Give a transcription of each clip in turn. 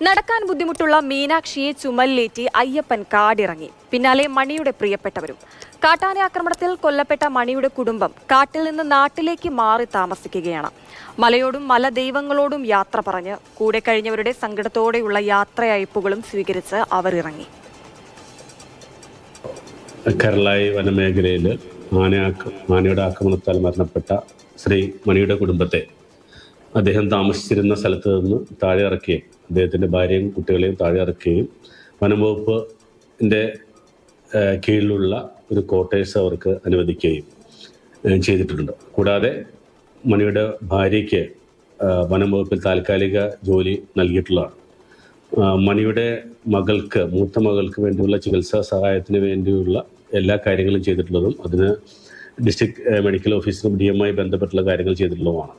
നടക്കാൻ ബുദ്ധിമുട്ടുള്ള മീനാക്ഷിയെ ചുമലിലേറ്റി അയ്യപ്പൻ കാടിറങ്ങി. പിന്നാലെ മണിയുടെ പ്രിയപ്പെട്ടവരും. കാട്ടാന ആക്രമണത്തിൽ കൊല്ലപ്പെട്ട മണിയുടെ കുടുംബം കാട്ടിൽ നിന്ന് നാട്ടിലേക്ക് മാറി താമസിക്കുകയാണ്. മലയോടും മലദൈവങ്ങളോടും യാത്ര പറഞ്ഞ് കൂടെ കഴിഞ്ഞവരുടെ സങ്കടത്തോടെയുള്ള യാത്രയയപ്പുകളും സ്വീകരിച്ച് അവർ ഇറങ്ങി. കരളായി വനമേഖലയിൽ ആനയുടെ ആക്രമണത്താൽ മരണപ്പെട്ട ശ്രീ മണിയുടെ കുടുംബത്തെ അദ്ദേഹം താമസിച്ചിരുന്ന സ്ഥലത്ത് നിന്ന് താഴെ ഇറക്കുകയും അദ്ദേഹത്തിൻ്റെ ഭാര്യയും കുട്ടികളെയും താഴെ ഇറക്കുകയും വനംവകുപ്പിൻ്റെ കീഴിലുള്ള ഒരു ക്വാർട്ടേഴ്സ് അവർക്ക് അനുവദിക്കുകയും ചെയ്തിട്ടുണ്ട്. കൂടാതെ മണിയുടെ ഭാര്യയ്ക്ക് വനംവകുപ്പിൽ താൽക്കാലിക ജോലി നൽകിയിട്ടുള്ളതാണ്. മണിയുടെ മൂത്ത മകൾക്ക് വേണ്ടിയുള്ള ചികിത്സാ സഹായത്തിന് വേണ്ടിയുള്ള എല്ലാ കാര്യങ്ങളും ചെയ്തിട്ടുള്ളതും അതിന് ഡിസ്ട്രിക്ട് മെഡിക്കൽ ഓഫീസറും DMI ബന്ധപ്പെട്ടുള്ള കാര്യങ്ങൾ ചെയ്തിട്ടുള്ളതുമാണ്.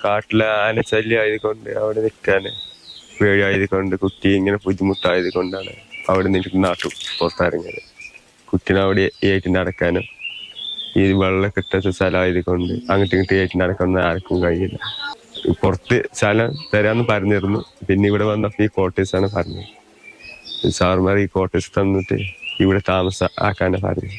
കാട്ടിലെ ആന ശല്യമായതുകൊണ്ട് അവിടെ നിൽക്കാൻ പേടിയായതുകൊണ്ട് കുട്ടി ഇങ്ങനെ ബുദ്ധിമുട്ടായത് കൊണ്ടാണ് അവിടെ നിന്ന് നാട്ടു പുറത്തിറങ്ങിയത്. കുട്ടീനെ അവിടെ ഏറ്റി നടക്കാനും ഈ വെള്ളം കിട്ടാത്ത സ്ഥലമായത് കൊണ്ട് അങ്ങോട്ടും ഇങ്ങോട്ട് ഏറ്റി നടക്കാനൊന്നും ആർക്കും കഴിയില്ല. പുറത്ത് സ്ഥലം തരാമെന്ന് പറഞ്ഞിരുന്നു. പിന്നെ ഇവിടെ വന്നപ്പോൾ ഈ ക്വാർട്ടേഴ്സാണ് പറഞ്ഞത്. സാറുമാർ ഈ ക്വാർട്ടേഴ്സ് തന്നിട്ട് ഇവിടെ ആക്കാനാണ് പറഞ്ഞത്.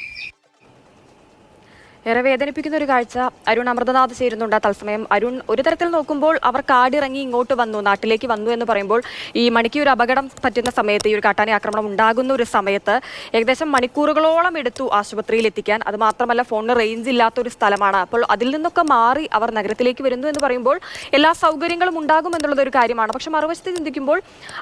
ഏറെ വേദനിപ്പിക്കുന്ന ഒരു കാഴ്ച. അരുൺ അമൃതനാഥ് ചേരുന്നുണ്ട് തത്സമയം. അരുൺ, ഒരു തരത്തിൽ നോക്കുമ്പോൾ അവർ കാടിറങ്ങി ഇങ്ങോട്ട് വന്നു, നാട്ടിലേക്ക് വന്നു എന്ന് പറയുമ്പോൾ ഈ മണിക്ക് ഒരു അപകടം പറ്റുന്ന സമയത്ത്, ഈ ഒരു കാട്ടാന ആക്രമണം ഉണ്ടാകുന്ന ഒരു സമയത്ത് ഏകദേശം മണിക്കൂറുകളോളം എടുത്തു ആശുപത്രിയിൽ എത്തിക്കാൻ. അത് മാത്രമല്ല ഫോണിന് റേഞ്ച് ഇല്ലാത്ത ഒരു സ്ഥലമാണ്. അപ്പോൾ അതിൽ നിന്നൊക്കെ മാറി അവർ നഗരത്തിലേക്ക് വരുന്നു എന്ന് പറയുമ്പോൾ എല്ലാ സൗകര്യങ്ങളും ഉണ്ടാകും എന്നുള്ളതൊരു കാര്യമാണ്. പക്ഷെ മറുവശത്ത് ചിന്തിക്കുമ്പോൾ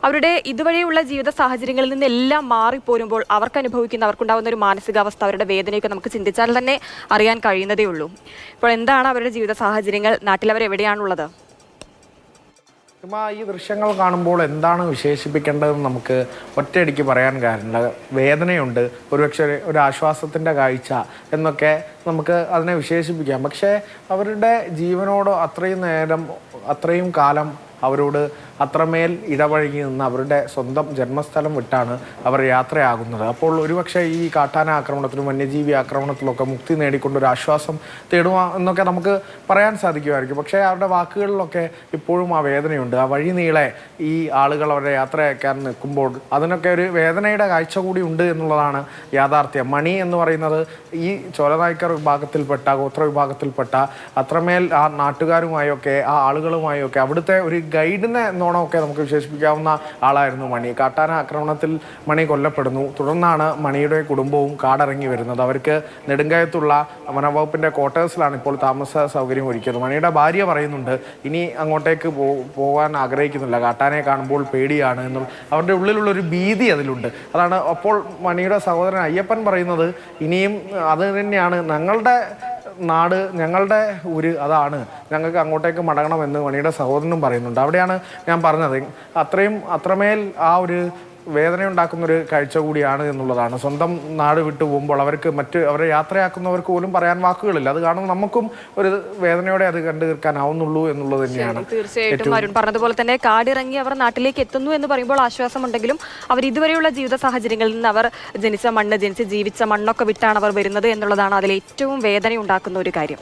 അവരുടെ ഇതുവരെയുള്ള ജീവിത സാഹചര്യങ്ങളിൽ നിന്നെല്ലാം മാറിപ്പോരുമ്പോൾ അവർക്കുണ്ടാകുന്ന ഒരു മാനസികാവസ്ഥ, അവരുടെ വേദനയൊക്കെ നമുക്ക് ചിന്തിച്ചാൽ തന്നെ അറിയാൻ കഴിയുന്നതേ ഉള്ളൂ. ഇപ്പോൾ എന്താണ് അവരുടെ ജീവിത സാഹചര്യങ്ങൾ? നാട്ടിൽ അവർ എവിടെയാണുള്ളത്? ഈ ദൃശ്യങ്ങൾ കാണുമ്പോൾ എന്താണ് വിശേഷിപ്പിക്കേണ്ടതെന്ന് നമുക്ക് ഒറ്റയടിക്ക് പറയാൻ കാര്യമില്ല. വേദനയുണ്ട്, ഒരുപക്ഷെ ഒരു ആശ്വാസത്തിൻ്റെ കാഴ്ച എന്നൊക്കെ നമുക്ക് അതിനെ വിശേഷിപ്പിക്കാം. പക്ഷേ അവരുടെ ജീവനോട് അത്രയും കാലം അവരോട് അത്രമേൽ ഇടപഴകി നിന്ന് അവരുടെ സ്വന്തം ജന്മസ്ഥലം വിട്ടാണ് അവർ യാത്രയാകുന്നത്. അപ്പോൾ ഒരുപക്ഷെ ഈ കാട്ടാന ആക്രമണത്തിലും വന്യജീവി ആക്രമണത്തിലൊക്കെ മുക്തി നേടിക്കൊണ്ടൊരു ആശ്വാസം തേടുക എന്നൊക്കെ നമുക്ക് പറയാൻ സാധിക്കുമായിരിക്കും. പക്ഷേ അവരുടെ വാക്കുകളിലൊക്കെ ഇപ്പോഴും ആ വേദനയുണ്ട്. ആ വഴി നീളെ ഈ ആളുകൾ അവരുടെ യാത്രയാക്കാൻ നിൽക്കുമ്പോൾ അതിനൊക്കെ ഒരു വേദനയുടെ കാഴ്ച കൂടി ഉണ്ട് എന്നുള്ളതാണ് യാഥാർത്ഥ്യം. മണി എന്ന് പറയുന്നത് ഈ ചോലനായ്ക്കർ വിഭാഗത്തിൽപ്പെട്ട, ഗോത്ര വിഭാഗത്തിൽപ്പെട്ട അത്രമേൽ ആ നാട്ടുകാരുമായൊക്കെ ആ ആളുകളുമായൊക്കെ അവിടുത്തെ ഒരു ഗൈഡിനെ എന്നോണമൊക്കെ നമുക്ക് വിശേഷിപ്പിക്കാവുന്ന ആളായിരുന്നു മണി. കാട്ടാന ആക്രമണത്തിൽ മണി കൊല്ലപ്പെടുന്നു. തുടർന്നാണ് മണിയുടെ കുടുംബവും കാടിറങ്ങി വരുന്നത്. അവർക്ക് നെടുങ്കയത്തുള്ള വനംവകുപ്പിൻ്റെ ക്വാർട്ടേഴ്സിലാണ് ഇപ്പോൾ താമസ സൗകര്യം ഒരുക്കിയത്. മണിയുടെ ഭാര്യ പറയുന്നുണ്ട് ഇനി അങ്ങോട്ടേക്ക് പോകാൻ ആഗ്രഹിക്കുന്നില്ല, കാട്ടാനയെ കാണുമ്പോൾ പേടിയാണ് എന്നും അവരുടെ ഉള്ളിലുള്ളൊരു ഭീതി അതിലുണ്ട്. അതാണ് അപ്പോൾ മണിയുടെ സഹോദരൻ അയ്യപ്പൻ പറയുന്നത് ഇനിയും അത് തന്നെയാണ് ഞങ്ങളുടെ നാട്, ഞങ്ങളുടെ ഊര് അതാണ്, ഞങ്ങൾക്ക് അങ്ങോട്ടേക്ക് മടങ്ങണമെന്ന് മണിയുടെ സഹോദരനും പറയുന്നുണ്ട്. അവിടെയാണ് ഞാൻ പറഞ്ഞത് അത്രമേൽ ആ ഒരു വേദനയുണ്ടാക്കുന്നൊരു കാഴ്ച കൂടിയാണ് എന്നുള്ളതാണ്. സ്വന്തം നാട് വിട്ടു പോകുമ്പോൾ അവരെ യാത്രയാക്കുന്നവർക്ക് പോലും പറയാൻ വാക്കുകളില്ല. അത് കാണുമ്പോൾ നമുക്കും ഒരു വേദനയോടെ അത് കണ്ടു തീർക്കാനാവുന്നുള്ളൂ എന്നുള്ളത് തന്നെയാണ്. തീർച്ചയായിട്ടും അരുൺ പറഞ്ഞതുപോലെ തന്നെ കാടിറങ്ങി അവർ നാട്ടിലേക്ക് എത്തുന്നു എന്ന് പറയുമ്പോൾ ആശ്വാസമുണ്ടെങ്കിലും അവർ ഇതുവരെയുള്ള ജീവിത സാഹചര്യങ്ങളിൽ നിന്ന് അവർ ജനിച്ച ജീവിച്ച മണ്ണൊക്കെ വിട്ടാണ് അവർ വരുന്നത് എന്നുള്ളതാണ് അതിൽ ഏറ്റവും വേദന ഉണ്ടാക്കുന്ന ഒരു കാര്യം.